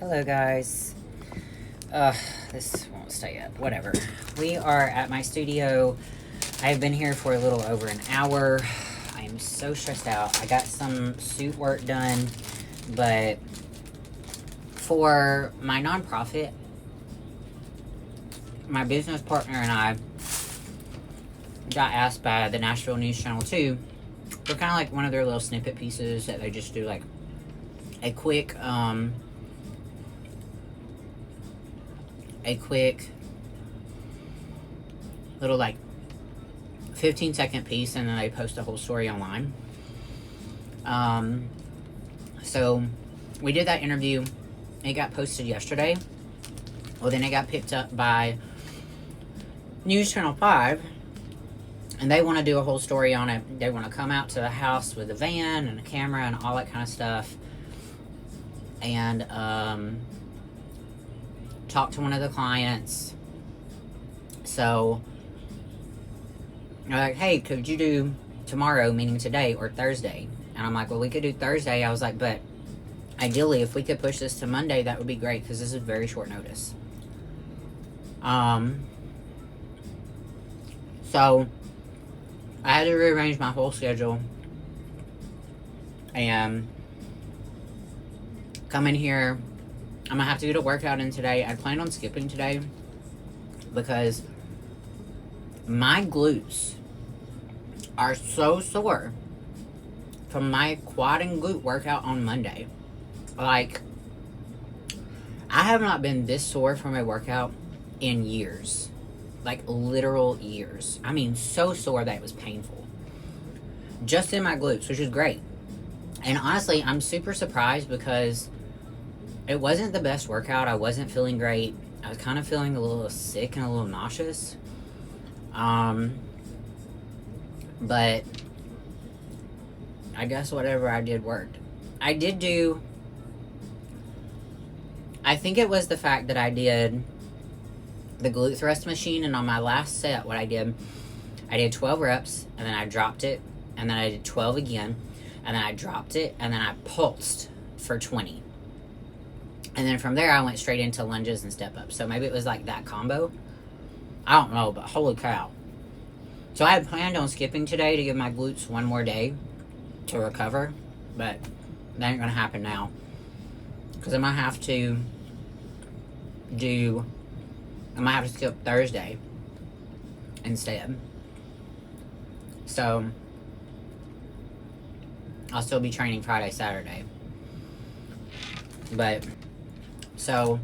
Hello guys. This won't stay up. Whatever. We are at my studio. I've been here for a little over an hour. I am so stressed out. I got some suit work done, but for my nonprofit, my business partner and I got asked by the Nashville News Channel 2 for kind of like one of their little snippet pieces that they just do, like a quick little like 15-second piece, and then they post the whole story online. So we did that interview. It got posted yesterday. Well, then it got picked up by News Channel 5, and they want to do a whole story on it. They want to come out to the house with a van and a camera and all that kind of stuff, and talk to one of the clients. So they're like, hey, could you do tomorrow, meaning today, or Thursday? And I'm like, well, we could do Thursday. I was like, but ideally, if we could push this to Monday, that would be great, because this is very short notice. So I had to rearrange my whole schedule and come in here. I'm gonna have to get a workout in today. I plan on skipping today because my glutes are so sore from my quad and glute workout on Monday. Like, I have not been this sore from a workout in years. Like, literal years. I mean, so sore that it was painful. Just in my glutes, which is great. And honestly, I'm super surprised because it wasn't the best workout. I wasn't feeling great. I was kind of feeling a little sick and a little nauseous. But I guess whatever I did worked. I think it was the fact that I did the glute thrust machine, and on my last set, what I did 12 reps, and then I dropped it, and then I did 12 again, and then I dropped it, and then I pulsed for 20. And then from there, I went straight into lunges and step ups. So maybe it was like that combo. I don't know, but holy cow. So I had planned on skipping today to give my glutes one more day to recover, but that ain't gonna happen now, because I might have to skip Thursday instead. So I'll still be training Friday, Saturday. But so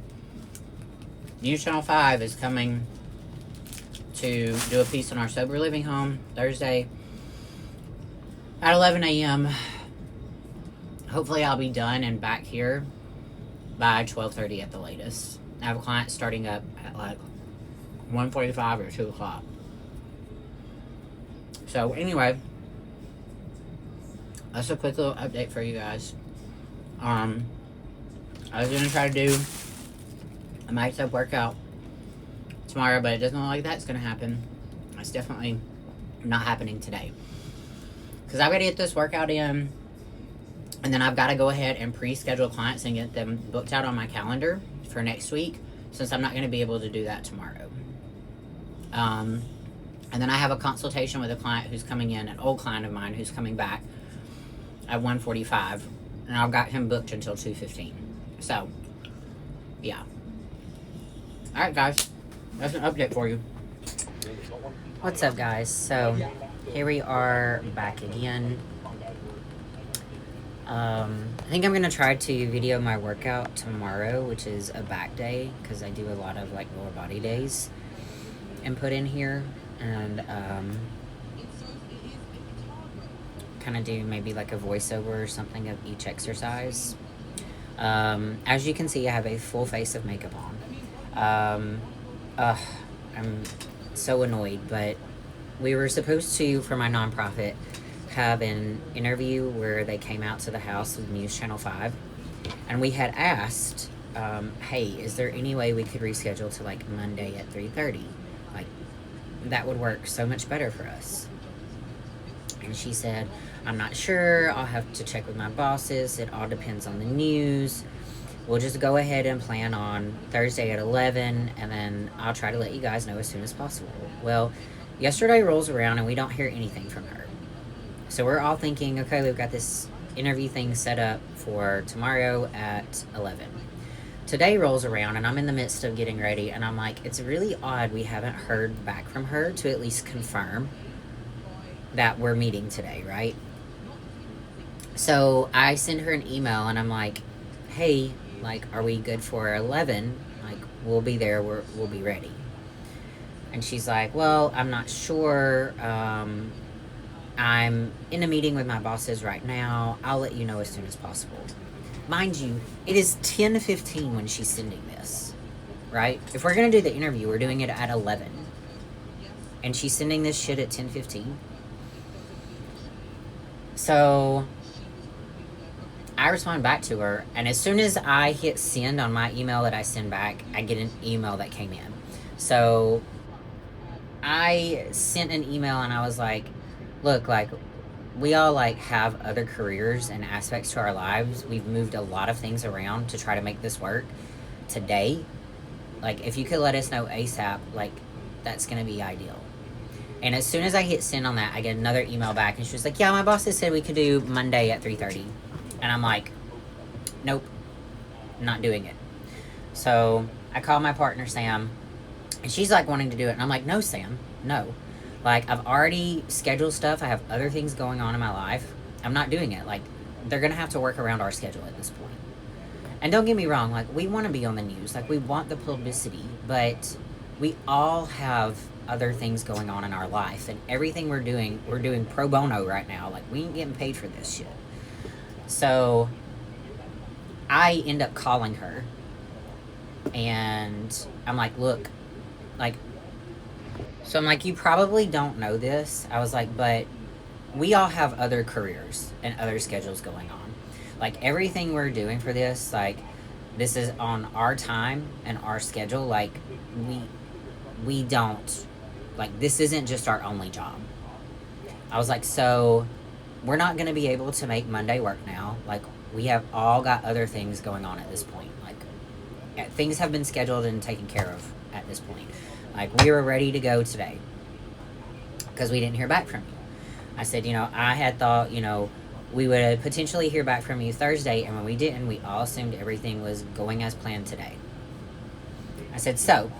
News Channel 5 is coming to do a piece on our sober living home Thursday at 11 a.m. Hopefully I'll be done and back here by 12:30 at the latest. I have a client starting up at like 1:45 or 2 o'clock. So anyway, that's a quick little update for you guys. I was gonna try to do a mic'd up workout tomorrow, but it doesn't look like that's gonna happen. It's definitely not happening today, because I've got to get this workout in, and then I've got to go ahead and pre-schedule clients and get them booked out on my calendar for next week, since I'm not going to be able to do that tomorrow. And then I have a consultation with a client who's coming in, an old client of mine who's coming back at 1:45, and I've got him booked until 2:15. So, yeah. Alright, guys. That's an update for you. What's up, guys? So, here we are back again. I think I'm going to try to video my workout tomorrow, which is a back day, because I do a lot of, like, lower body days and put in here. And, kind of do maybe, like, a voiceover or something of each exercise. As you can see, I have a full face of makeup on. I'm so annoyed, but we were supposed to, for my nonprofit, have an interview where they came out to the house with News Channel 5, and we had asked, hey, is there any way we could reschedule to, like, Monday at 3:30? Like, that would work so much better for us. And she said, I'm not sure. I'll have to check with my bosses. It all depends on the news. we'll just go ahead and plan on Thursday at 11, and then I'll try to let you guys know as soon as possible. Well, yesterday rolls around and we don't hear anything from her. So we're all thinking, okay, we've got this interview thing set up for tomorrow at 11. Today rolls around and I'm in the midst of getting ready, and I'm like, it's really odd we haven't heard back from her to at least confirm that we're meeting today, right? So I send her an email and I'm like, hey, like, are we good for 11? Like, we'll be there, we'll be ready. And she's like, well, I'm not sure. I'm in a meeting with my bosses right now. I'll let you know as soon as possible. Mind you, it is 10:15 when she's sending this, right? If we're going to do the interview, we're doing it at 11. And she's sending this shit at 10:15. So I respond back to her, and as soon as I hit send on my email that I send back, I get an email that came in. So I sent an email and I was like, look, like, we all like have other careers and aspects to our lives. We've moved a lot of things around to try to make this work. Today, like, if you could let us know ASAP, like, that's gonna be ideal. And as soon as I hit send on that, I get another email back, and she was like, yeah, my boss has said we could do Monday at 3:30. And I'm like, nope, not doing it. So I call my partner Sam, and she's like wanting to do it, and I'm like, no, Sam, no. Like, I've already scheduled stuff. I have other things going on in my life. I'm not doing it. Like, they're going to have to work around our schedule at this point. And don't get me wrong, like, we want to be on the news. Like, we want the publicity. But we all have other things going on in our life. And everything we're doing pro bono right now. Like, we ain't getting paid for this shit. So I end up calling her. And I'm like, look, like, so I'm like, you probably don't know this. I was like, but we all have other careers and other schedules going on. Like, everything we're doing for this, like, this is on our time and our schedule. Like, we don't, like, this isn't just our only job. I was like, so we're not going to be able to make Monday work now. Like, we have all got other things going on at this point. Like, things have been scheduled and taken care of at this point. Like, we were ready to go today because we didn't hear back from you. I said, I had thought, we would potentially hear back from you Thursday, and when we didn't, we all assumed everything was going as planned today. I said, so,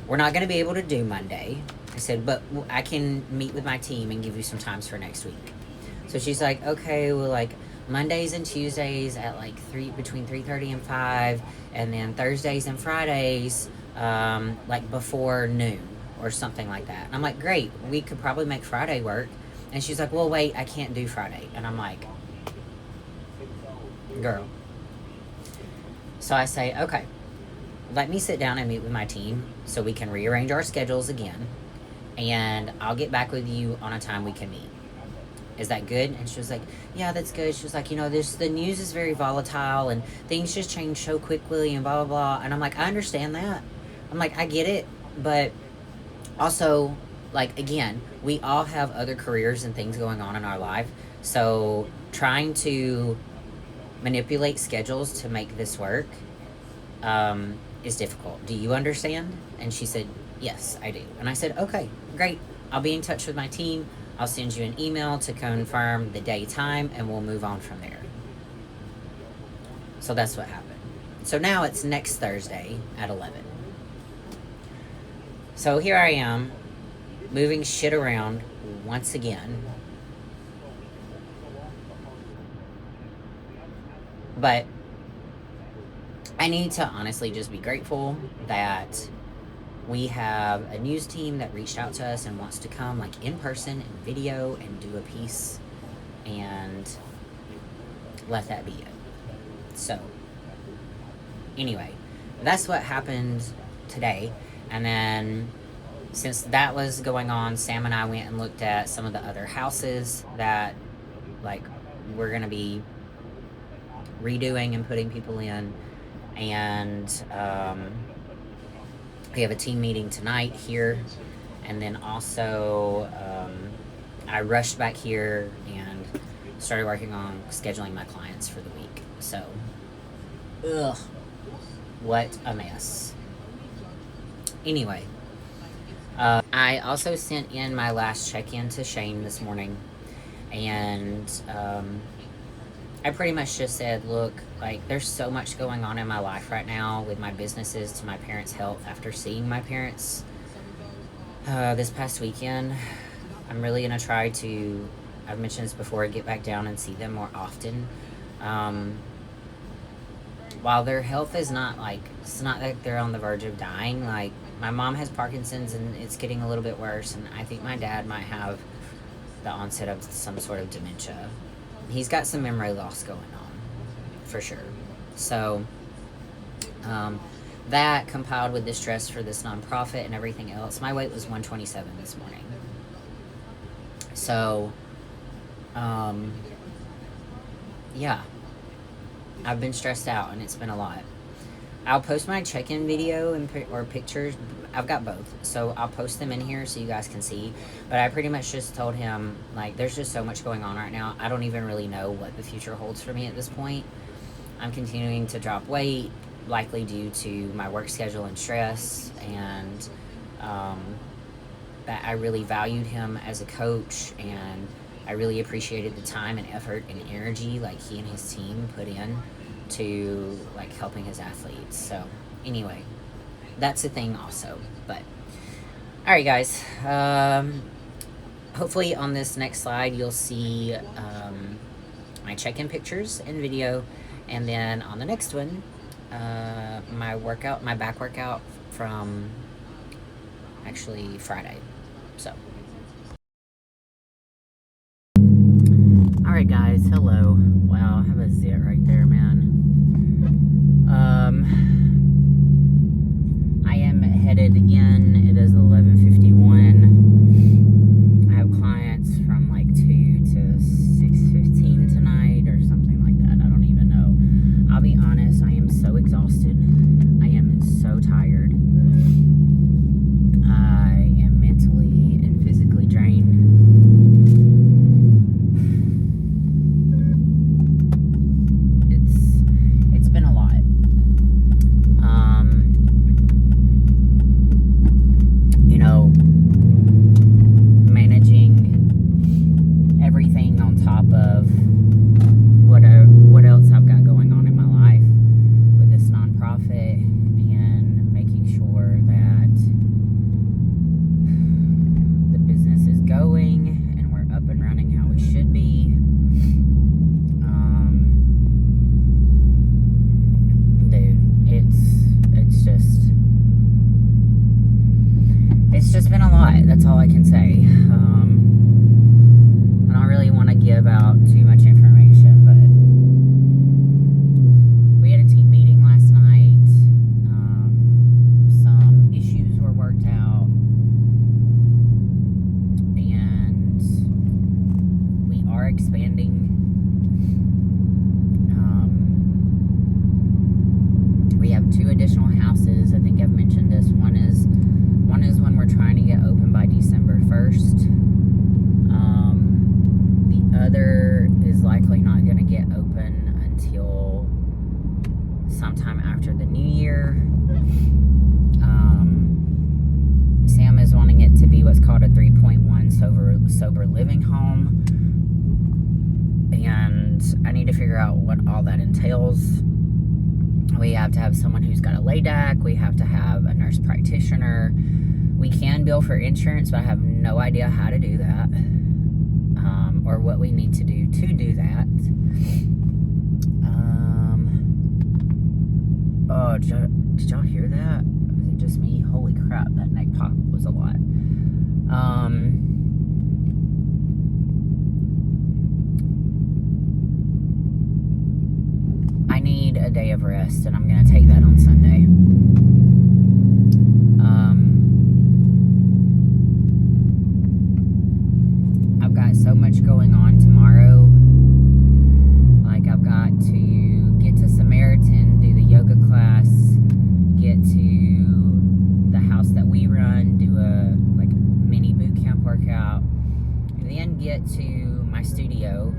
we're not going to be able to do Monday. I said, but I can meet with my team and give you some times for next week. So she's like, okay, well, like, Mondays and Tuesdays at, like, between 3:30 and 5, and then Thursdays and Fridays, like, before noon or something like that. And I'm like, great, we could probably make Friday work. And she's like, well, wait, I can't do Friday. And I'm like, girl. So I say, okay, let me sit down and meet with my team so we can rearrange our schedules again, and I'll get back with you on a time we can meet. Is that good? And she was like, yeah, that's good. She was like, the news is very volatile and things just change so quickly and blah, blah, blah. And I'm like, I understand that. I'm like, I get it. But also, like, again, we all have other careers and things going on in our life. So trying to manipulate schedules to make this work is difficult. Do you understand? And she said, yes, I do. And I said, okay, great. I'll be in touch with my team. I'll send you an email to confirm the day, time, and we'll move on from there. So that's what happened. So now it's next Thursday at 11. So here I am, moving shit around once again. But I need to honestly just be grateful that we have a news team that reached out to us and wants to come, like, in person and video and do a piece, and let that be it. So anyway, that's what happened today. And then since that was going on, Sam and I went and looked at some of the other houses that, like, we're gonna be redoing and putting people in. And we have a team meeting tonight here. And then also I rushed back here and started working on scheduling my clients for the week. So, What a mess. Anyway, I also sent in my last check-in to Shane this morning, and I pretty much just said, look, like, there's so much going on in my life right now with my businesses, to my parents' health after seeing my parents this past weekend. I'm really going to try to, I've mentioned this before, get back down and see them more often. While their health is not like, it's not like they're on the verge of dying. Like, my mom has Parkinson's and it's getting a little bit worse, and I think my dad might have the onset of some sort of dementia. He's got some memory loss going on, for sure. So, that compiled with the stress for this nonprofit and everything else, my weight was 127 this morning. So, yeah, I've been stressed out and it's been a lot. I'll post my check-in video or pictures. I've got both, so I'll post them in here so you guys can see. But I pretty much just told him, like, there's just so much going on right now. I don't even really know what the future holds for me at this point. I'm continuing to drop weight, likely due to my work schedule and stress, and that I really valued him as a coach, and I really appreciated the time and effort and energy like he and his team put in to like helping his athletes. So anyway, that's a thing also. But all right, guys, hopefully on this next slide you'll see my check-in pictures and video, and then on the next one my back workout from actually Friday. So alright, guys, hello. Wow, I have a zit right there, man. I am headed in. It is 11:51. I have clients from like 2 to 6:15 tonight or something like that. I don't even know. I'll be honest, I am so exhausted. I am so tired. I am mentally and physically drained. It's been a lot. You know, managing everything on top of what else I've got going on in my life with this nonprofit, and making sure that the business is going and we're up and running how we should be. Dude, it's just been a lot. That's all I can say. I don't really want to give out too much information, but we had a team meeting last night. Some issues were worked out, and we are expanding. We have 2 additional houses. I think I've mentioned this. One is when we're trying to get open by December 1st. The other is likely not going to get open until sometime after the new year. Sam is wanting it to be what's called a 3.1 sober living home, and I need to figure out what all that entails. We have to have someone who's got a LADAC. We have to have a nurse practitioner. We can bill for insurance, but I have no idea how to do that, or what we need to do that. Oh, did y'all hear that? Was it just me? Holy crap, that neck pop was a lot. I need a day of rest, and I'm going to take that on Sunday. I've got so much going on tomorrow. Like, I've got to get to Samaritan, do the yoga class, get to the house that we run, do a like mini boot camp workout, and then get to my studio,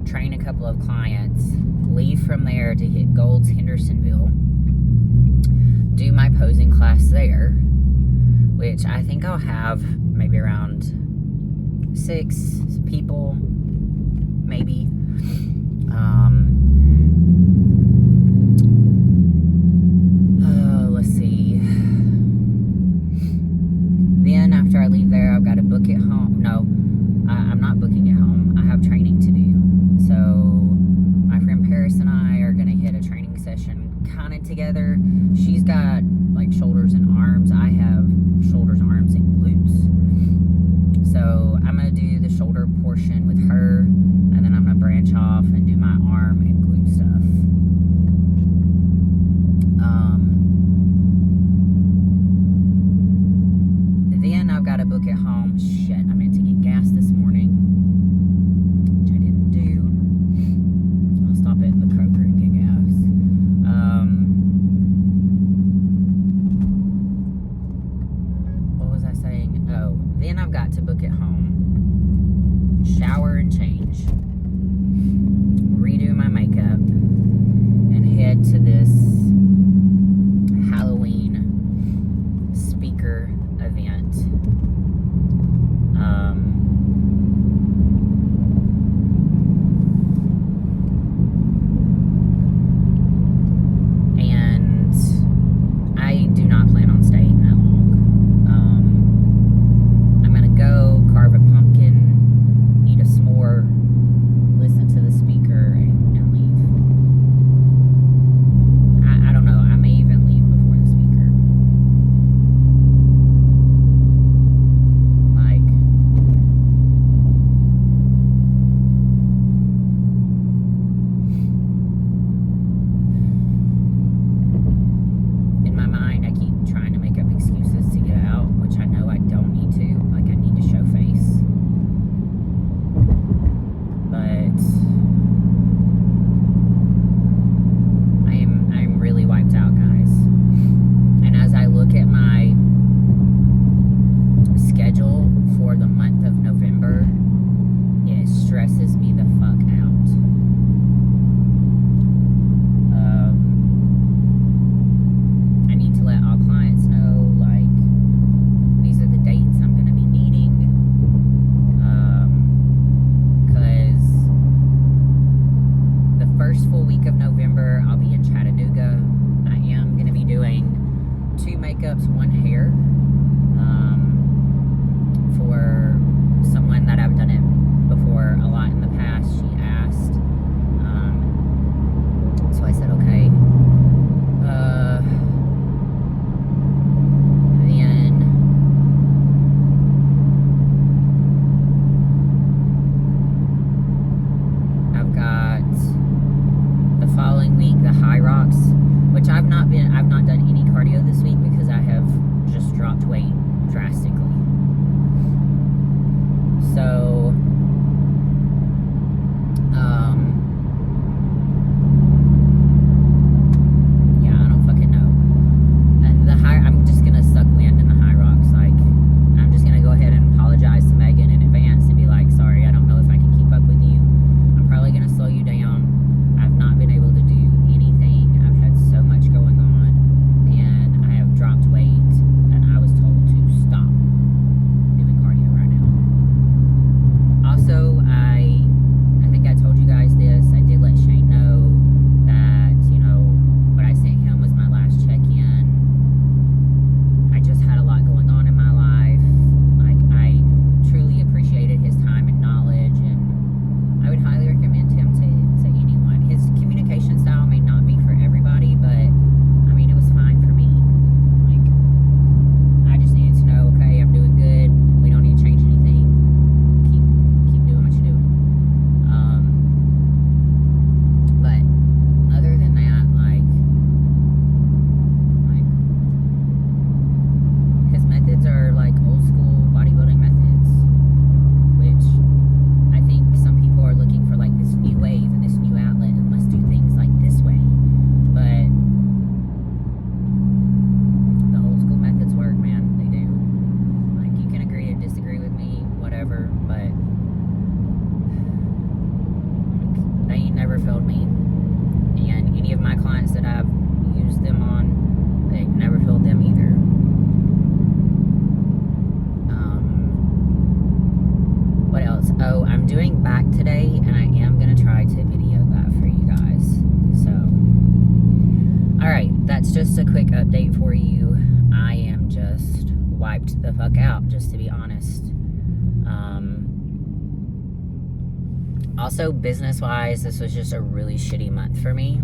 train a couple of clients, leave from there to hit Gold's Hendersonville, posing class there, which I think I'll have maybe around 6 people, maybe. Let's see. Then after I leave there, I've got to book it home. No, I'm not booking it home. I have training to do. So my friend Paris and I are going to hit a training session kind of together. She's got like shoulders and arms. I have shoulders, arms, and glutes. So I'm going to do the shoulder portion with her, and then I'm going to branch off and do my arm and glute stuff. Then I've got to book it home. Shit, I meant to get gas this morning, which I didn't do. I'll stop at the Kroger and get gas. What was I saying? Oh, then I've got to book it home, shower and change, redo my makeup, and head to this Halloween speaker event. And I do not plan on staying that long. I'm gonna go carve a pumpkin, eat a s'more, listen to the speaker, and leave. I don't know, I may even leave before the speaker. Like, in my mind, I keep trying to make up excuses to get out, which I know I don't need to. Like, I need to show face. But I'm really wiped out, guys. And as I look at my schedule for the month of November, it stresses me the fuck out. I need to let all clients know, like, these are the dates I'm going to be needing. Because the first full week of November, I'll be in Chattanooga. I am going to be doing 2 makeups, 1 hair, for someone that I've done it before a lot in the past. She asked, so I said okay. Then I've got the following week the High Rocks, which I've not done any cardio this week because I have just dropped quick update for you. I am just wiped the fuck out, just to be honest. Also, business-wise, this was just a really shitty month for me.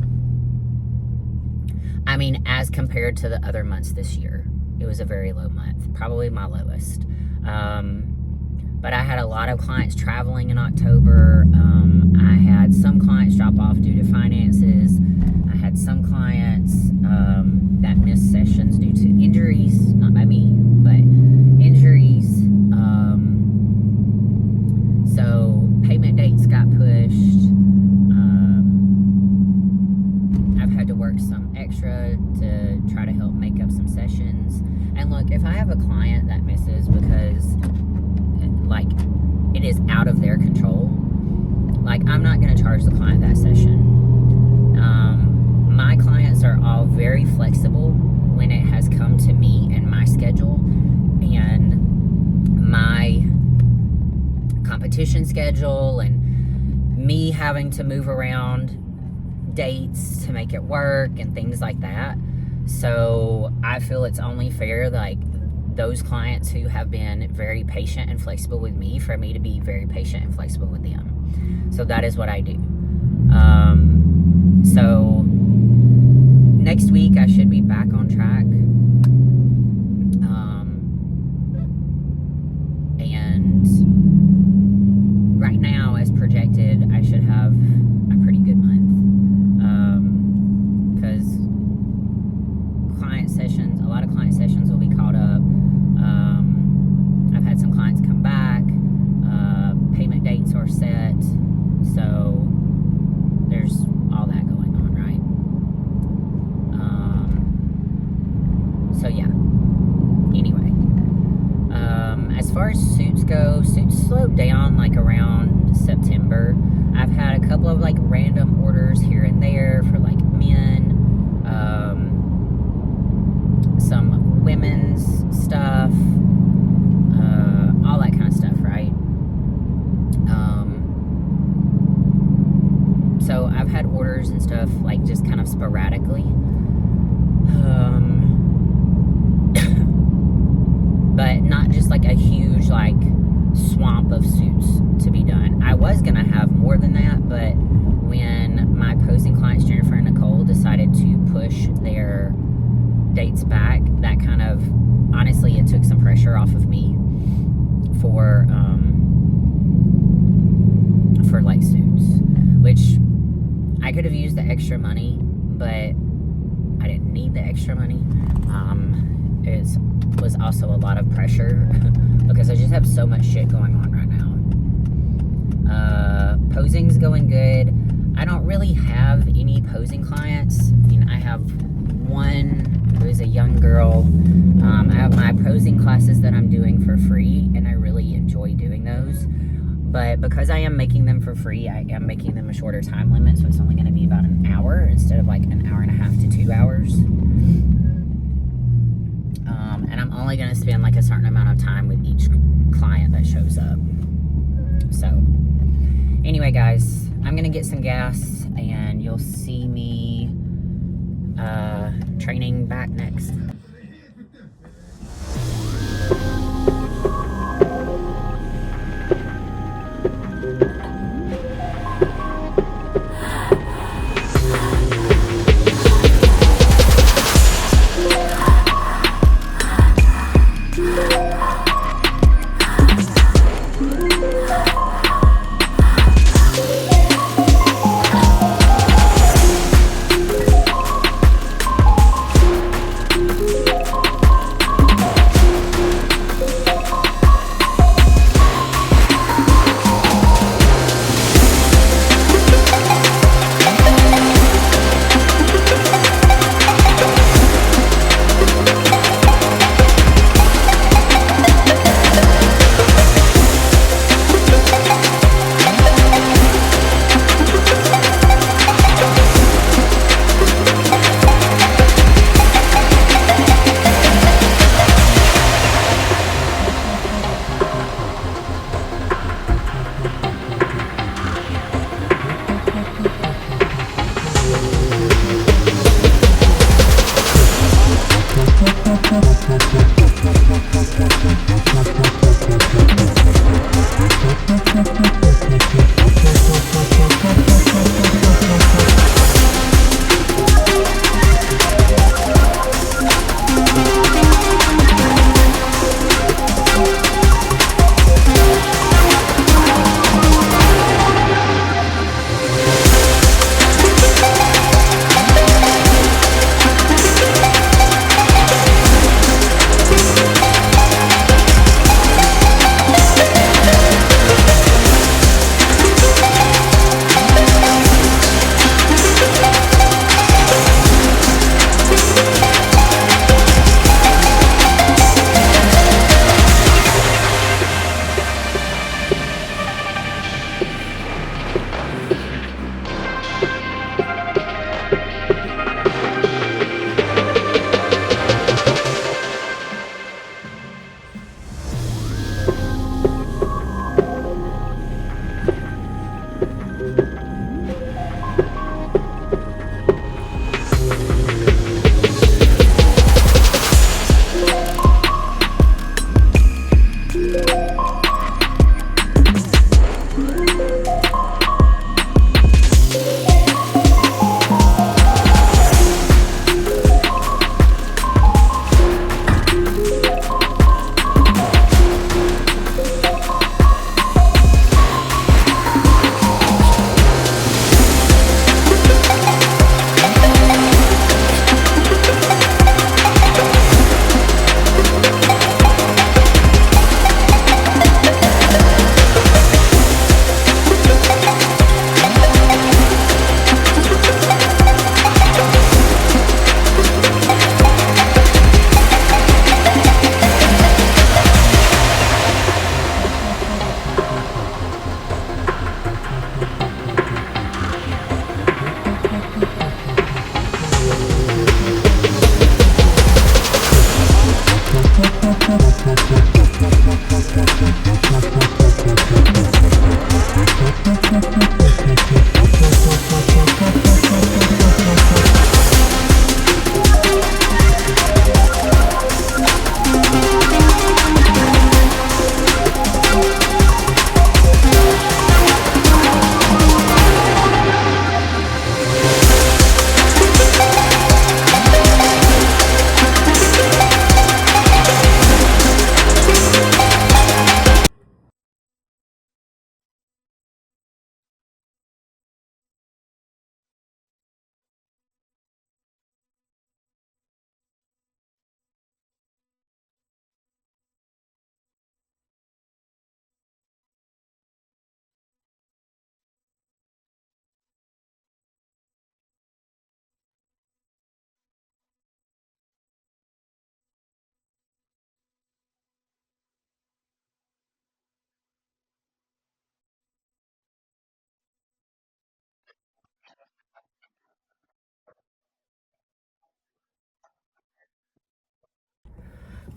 I mean, as compared to the other months this year, it was a very low month, probably my lowest. But I had a lot of clients traveling in October. I had some clients drop off due to finances. I had some clients that missed sessions due to injuries, not by me, but injuries. So payment dates got pushed. I've had to work some extra to try to help make up some sessions. And look, if I have a client that misses because like it is out of their control, like I'm not going to charge the client that session. My clients are all very flexible when it has come to me and my schedule and my competition schedule and me having to move around dates to make it work and things like that. So I feel it's only fair, like, those clients who have been very patient and flexible with me, for me to be very patient and flexible with them. So that is what I do. So next week I should be back on track. And right now, as projected, I should have a pretty good month. Because a lot of client sessions will be caught up. I've had some clients come back. Payment dates are set. So there's all that going on, right? So yeah. Anyway, as far as suits go, suits slowed down like around September. I've had a couple of like random orders here and there for like men, some women's stuff, all that kind of stuff, right? So I've had orders and stuff like just kind of sporadically. But not just like a huge like swamp of suits to be done. I was gonna have more than that, but when my posing clients Jennifer and Nicole decided to push their dates back, that kind of, honestly, it took some pressure off of me for like suits, which I could have used the extra money, but I didn't need the extra money. It was also a lot of pressure because I just have so much shit going on right now. Posing's going good. I don't really have any posing clients. I mean, I have one who is a young girl. I have my posing classes that I'm doing for free, and I really enjoy doing those. But because I am making them for free, I am making them a shorter time limit, so it's only going to be about an hour instead of like an hour and a half to 2 hours. And I'm only going to spend like a certain amount of time with each client that shows up. So anyway, guys, I'm going to get some gas and you'll see me training back next.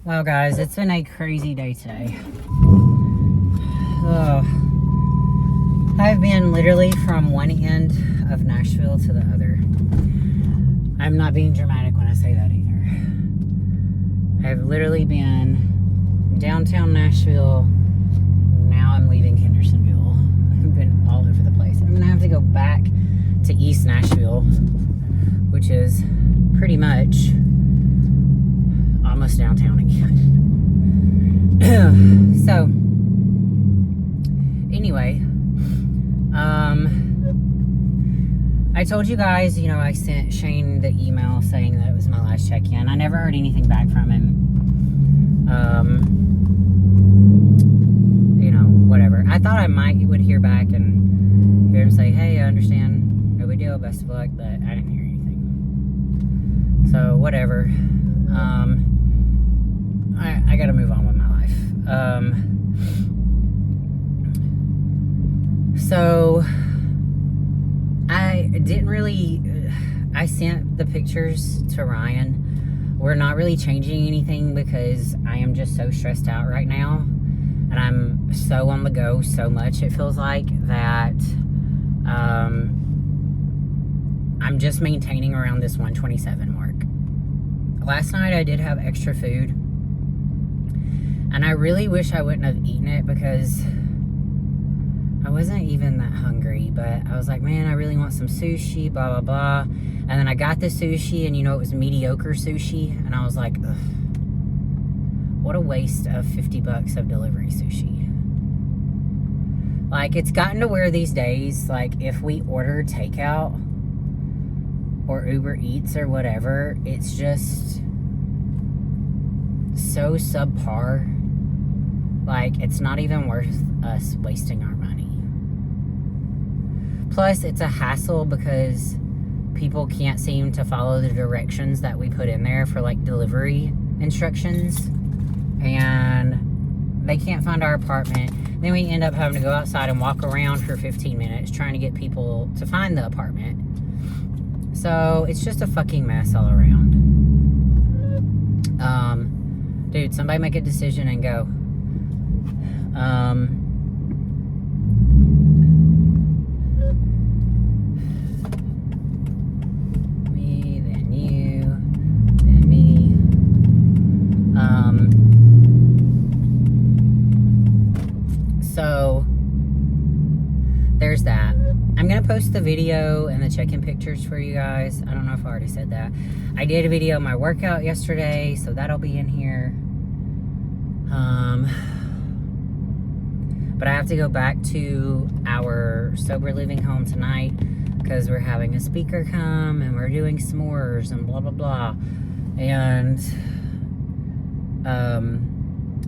Well, guys, it's been a crazy day today. Ugh. I've been literally from one end of Nashville to the other. I'm not being dramatic when I say that either. I've literally been downtown Nashville. Now I'm leaving Hendersonville. I've been all over the place. I'm going to have to go back to East Nashville, which is pretty much almost downtown again. So, anyway, I told you guys, you know, I sent Shane the email saying that it was my last check-in. I never heard anything back from him. You know, whatever. I thought I would hear back and hear him say, hey, I understand, no big deal, best of luck, but I didn't hear anything. So, whatever. I gotta move on with my life. So I didn't really, I sent the pictures to Ryan. We're not really changing anything because I am just so stressed out right now. And I'm so on the go so much, it feels like, that I'm just maintaining around this 127 mark. Last night I did have extra food. And I really wish I wouldn't have eaten it because I wasn't even that hungry. But I was like, man, I really want some sushi, blah, blah, blah. And then I got the sushi and, you know, it was mediocre sushi. And I was like, ugh, what a waste of $50 of delivery sushi. Like, it's gotten to where these days, like, if we order takeout or Uber Eats or whatever, it's just so subpar. Like, it's not even worth us wasting our money. Plus, it's a hassle because people can't seem to follow the directions that we put in there for, like, delivery instructions. And they can't find our apartment. Then we end up having to go outside and walk around for 15 minutes trying to get people to find the apartment. So, it's just a fucking mess all around. Dude, somebody make a decision and go. Me, then you, then me. So, there's that. I'm going to post the video and the check-in pictures for you guys. I don't know if I already said that. I did a video of my workout yesterday, so that'll be in here. But I have to go back to our sober living home tonight because we're having a speaker come and we're doing s'mores and blah, blah, blah. And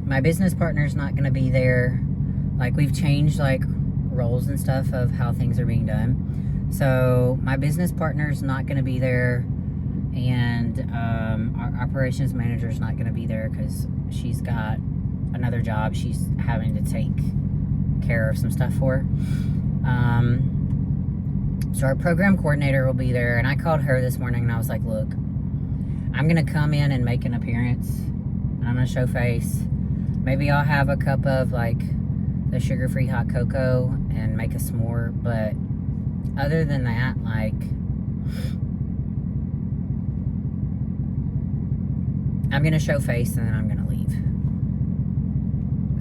my business partner's not going to be there. Like, we've changed, like, roles and stuff of how things are being done. So my business partner's not going to be there, and our operations manager's not going to be there because she's got another job she's having to take care of some stuff for. So our program coordinator will be there, and I called her this morning and I was like, look, I'm going to come in and make an appearance, and I'm going to show face. Maybe I'll have a cup of, like, the sugar-free hot cocoa and make a s'more, but other than that, like, I'm gonna show face and then I'm gonna leave.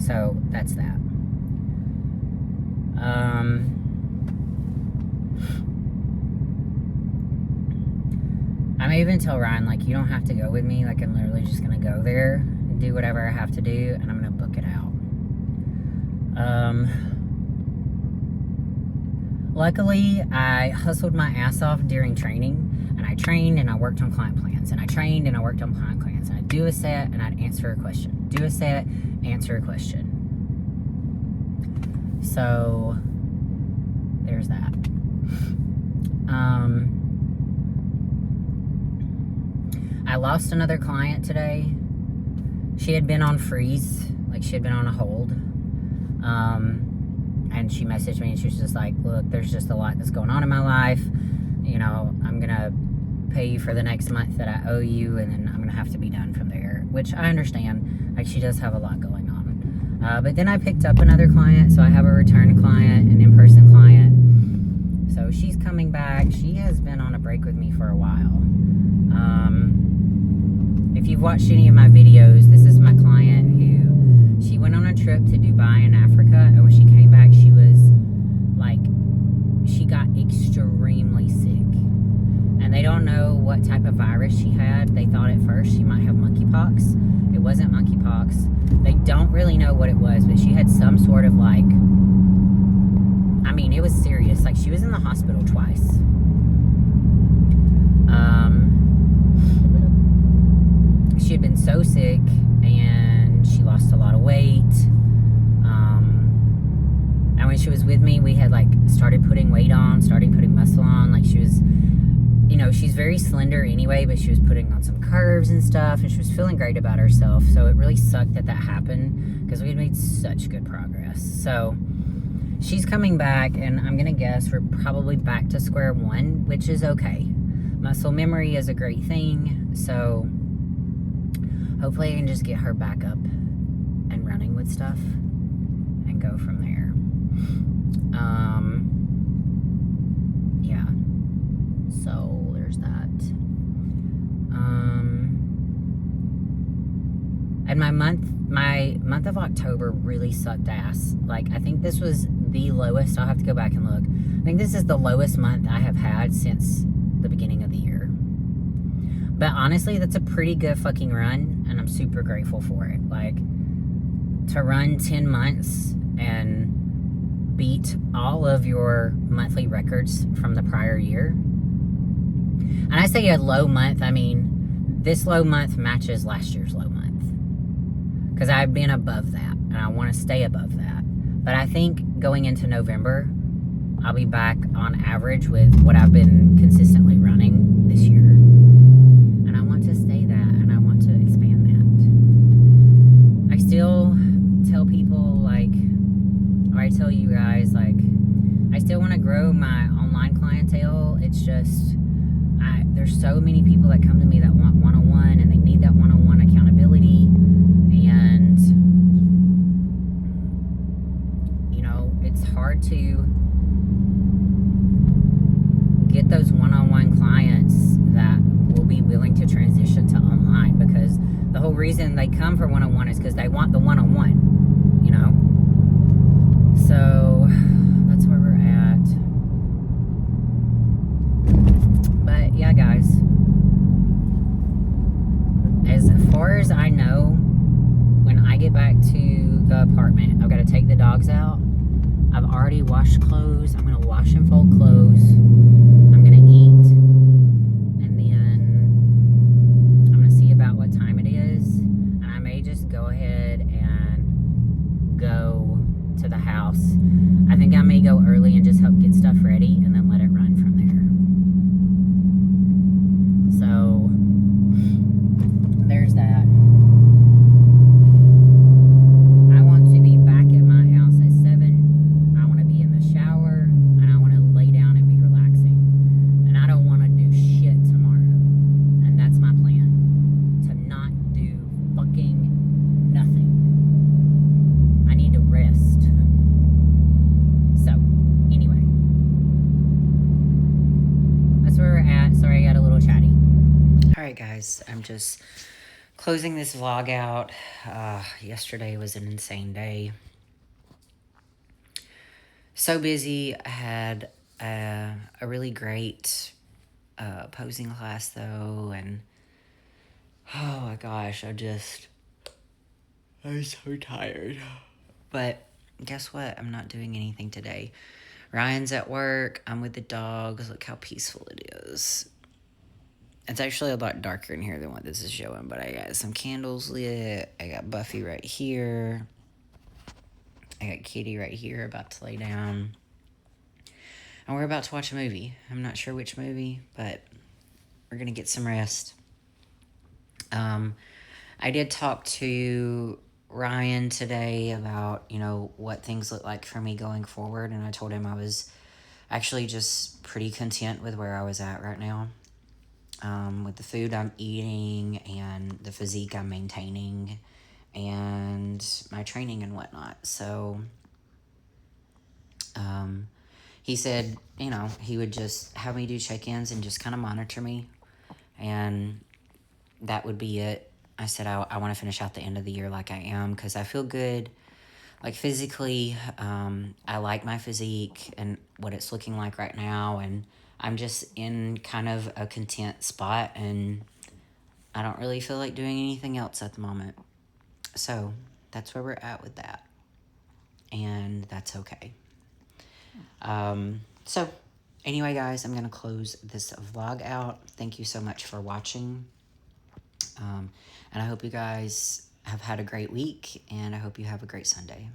So that's that. I may even tell Ryan, like, you don't have to go with me, like, I'm literally just gonna go there and do whatever I have to do, and I'm gonna book it out. Luckily, I hustled my ass off during training, and I trained and I worked on client plans, and I trained and I worked on client plans, and I'd do a set and I'd answer a question, do a set, answer a question. So there's that. I lost another client today. She had been on freeze, like she had been on a hold. And she messaged me and she was just like, look, there's just a lot that's going on in my life. You know, I'm going to pay you for the next month that I owe you, and then I'm going to have to be done from there. which I understand. Like, she does have a lot going on. But then I picked up another client, so I have a return client, an in-person client. So she's coming back. She has been on a break with me for a while. If you've watched any of my videos, this is my client who, she went on a trip to Dubai in Africa, and when she came back, she was like, she got extremely sick. And they don't know what type of virus she had. They thought at first she might have monkeypox. It wasn't monkeypox. They don't really know what it was, but she had some sort of like, I mean, it was serious. Like, she was in the hospital twice. She had been so sick, and she lost a lot of weight. And when she was with me, we had like started putting weight on, starting putting muscle on. Like, she was, you know, she's very slender anyway, but she was putting on some curves and stuff, and she was feeling great about herself. So it really sucked that happened, because we had made such good progress. So she's coming back, and I'm gonna guess we're probably back to square one, which is okay. Muscle memory is a great thing, so hopefully I can just get her back up and running with stuff and go from there. Yeah. So there's that. And my month of October really sucked ass. Like, I think this was the lowest. I'll have to go back and look. I think this is the lowest month I have had since the beginning of the year. But honestly, that's a pretty good fucking run, and I'm super grateful for it. Like, to run 10 months and beat all of your monthly records from the prior year. And I say a low month, I mean, this low month matches last year's low month. Because I've been above that, and I want to stay above that. But I think going into November, I'll be back on average with what I've been consistently running this year. And I want to stay that, and I want to expand that. I still tell people, like, or I tell you guys, like, I still want to grow my online clientele. It's just, there's so many people that come to me that want one-on-one, and they need that one-on-one accountability. And, you know, it's hard to get those one-on-one clients that will be willing to transition to online, because the whole reason they come for one-on-one is because they want the one-on-one, you know? So that's where we're at. But yeah, guys, as far as I know, when I get back to the apartment, I've got to take the dogs out. I've already washed clothes. I'm going to wash and fold clothes. I'm going to eat. And then I'm going to see about what time it is. And I may just go ahead and go to the house. I think I may go early and just help get stuff ready, and then let it run from there. So there's that. I want to be back at my house at 7. I want to be in the shower, and I want to lay down and be relaxing. And I don't want to do shit tomorrow. And that's my plan. To not do fucking nothing. I need to rest. So, anyway. That's where we're at. Sorry, I got a little chatty. Alright, guys. I'm just closing this vlog out. Yesterday was an insane day. So busy. I had a really great posing class, though. And, oh my gosh, I'm so tired. But guess what? I'm not doing anything today. Ryan's at work. I'm with the dogs. Look how peaceful it is. It's actually a lot darker in here than what this is showing, but I got some candles lit. I got Buffy right here. I got Kitty right here about to lay down. And we're about to watch a movie. I'm not sure which movie, but we're going to get some rest. I did talk to Ryan today about, you know, what things look like for me going forward, and I told him I was actually just pretty content with where I was at right now. With the food I'm eating and the food physique I'm maintaining and my training and whatnot. So he said, you know, he would just have me do check-ins and just kind of monitor me, and that would be it. I said I want to finish out the end of the year like I am, because I feel good, like physically. I like my physique and what it's looking like right now, and I'm just in kind of a content spot, and I don't really feel like doing anything else at the moment. So that's where we're at with that, and that's okay. So anyway, guys, I'm going to close this vlog out. Thank you so much for watching. And I hope you guys have had a great week, and I hope you have a great Sunday.